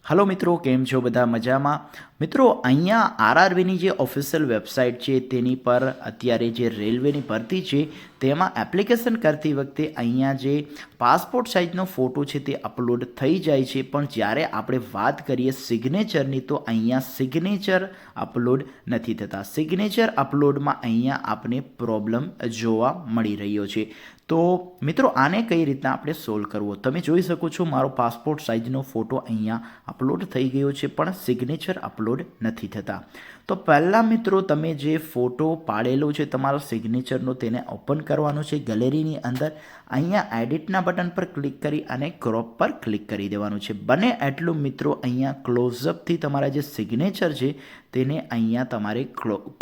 Hello મિત્રો, કેમ છો બધા? મજામાં? મિત્રો, અહીંયા આરઆરબીની જે ઓફિશિયલ વેબસાઇટ છે તેની પર અત્યારે જે રેલવેની ભરતી છે તેમાં એપ્લિકેશન કરતી વખતે અહીંયા જે પાસપોર્ટ સાઇઝનો ફોટો છે તે અપલોડ થઈ જાય છે, પણ જ્યારે આપણે વાત કરીએ સિગ્નેચરની તો અહીંયા સિગ્નેચર અપલોડ નથી થતા. સિગ્નેચર અપલોડમાં અહીંયા આપણે પ્રોબ્લેમ જોવા મળી રહ્યો છે. તો મિત્રો, આને કઈ રીતના આપણે સોલ્વ કરવો? તમે જોઈ શકો છો મારો પાસપોર્ટ સાઇઝનો ફોટો અહીંયા અપલોડ થઈ ગયો છે, પણ સિગ્નેચર અપલોડ નથી થતા. તો પહેલાં મિત્રો, તમે જે ફોટો પાડેલો છે તમારો સિગ્નેચરનો તેને ઓપન કરવાનો છે ગેલેરીની અંદર. અહીંયા એડિટના બટન પર ક્લિક કરી અને ક્રોપ પર ક્લિક કરી દેવાનું છે. બને એટલું મિત્રો અહીંયા ક્લોઝઅપથી તમારા જે સિગ્નેચર છે તેને અહીંયા તમારે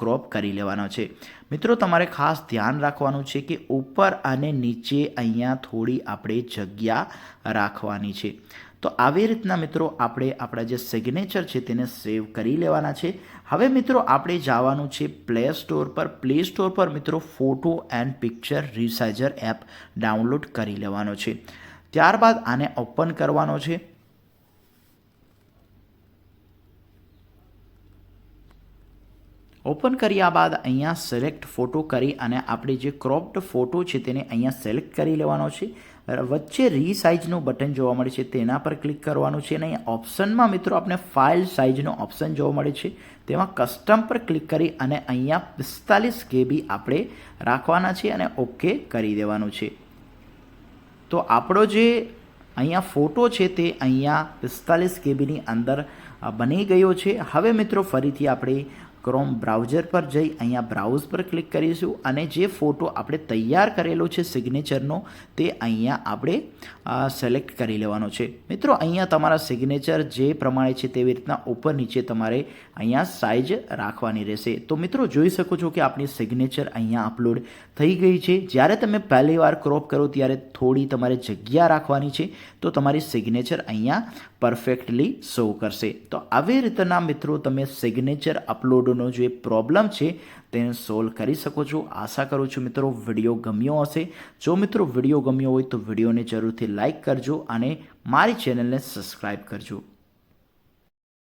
ક્રોપ કરી લેવાનો છે. મિત્રો, તમારે ખાસ ધ્યાન રાખવાનું છે કે ઉપર અને નીચે અહીંયા થોડી આપણે જગ્યા રાખવાની છે. તો આવી રીતના મિત્રો આપણે આપણા જે સિગ્નેચર છે તેને સેવ કરી લેવાના છે. હવે મિત્રો આપણે જવાનું છે પ્લે સ્ટોર પર. પ્લે સ્ટોર પર મિત્રો photo and picture resizer app download કરી લેવાનો છે. ત્યારબાદ આને ઓપન કરવાનો છે. ઓપન કર્યા બાદ અહીંયા સિલેક્ટ ફોટો કરી અને આપણે જે ક્રોપ્ડ ફોટો છે તેને અહીંયા સિલેક્ટ કરી લેવાનો છે. વચ્ચે રીસાઇઝનું બટન જોવા મળે છે તેના પર ક્લિક કરવાનું છે અને અહીંયા ઓપ્શનમાં મિત્રો આપણે ફાઇલ સાઇઝનો ઓપ્શન જોવા મળે છે તેમાં કસ્ટમ પર ક્લિક કરી અને અહીંયા 45 KB આપણે રાખવાના છે અને ઓકે કરી દેવાનું છે. તો આપણો જે અહીંયા ફોટો છે તે અહીંયા 45 KBની અંદર બની ગયો છે. હવે મિત્રો ફરીથી આપણે ક્રોમ બ્રાઉઝર પર જઈ અહીંયા બ્રાઉઝ પર ક્લિક કરીશું અને જે ફોટો આપણે તૈયાર કરેલો છે સિગ્નેચરનો તે અહીંયા આપણે સિલેક્ટ કરી લેવાનો છે. મિત્રો, અહીંયા તમારા સિગ્નેચર જે પ્રમાણે છે તેવી રીતના ઉપર નીચે તમારે અહીંયા સાઇઝ રાખવાની રહેશે. તો મિત્રો, જોઈ શકો છો કે આપણી સિગ્નેચર અહીંયા અપલોડ થઈ ગઈ છે. જ્યારે તમે પહેલી વાર ક્રોપ કરો ત્યારે થોડી તમારે જગ્યા રાખવાની છે તો તમારી સિગ્નેચર અહીંયા પરફેક્ટલી શો કરશે. તો આવી રીતના મિત્રો તમે સિગ્નેચર અપલોડનો જે પ્રોબ્લેમ છે તેને સોલ્વ કરી શકો છો. આશા કરું છું મિત્રો વિડીયો ગમ્યો હશે. જો મિત્રો વિડીયો ગમ્યો હોય તો વિડીયોને જરૂરથી લાઇક કરજો અને મારી ચેનલને સબસ્ક્રાઈબ કરજો.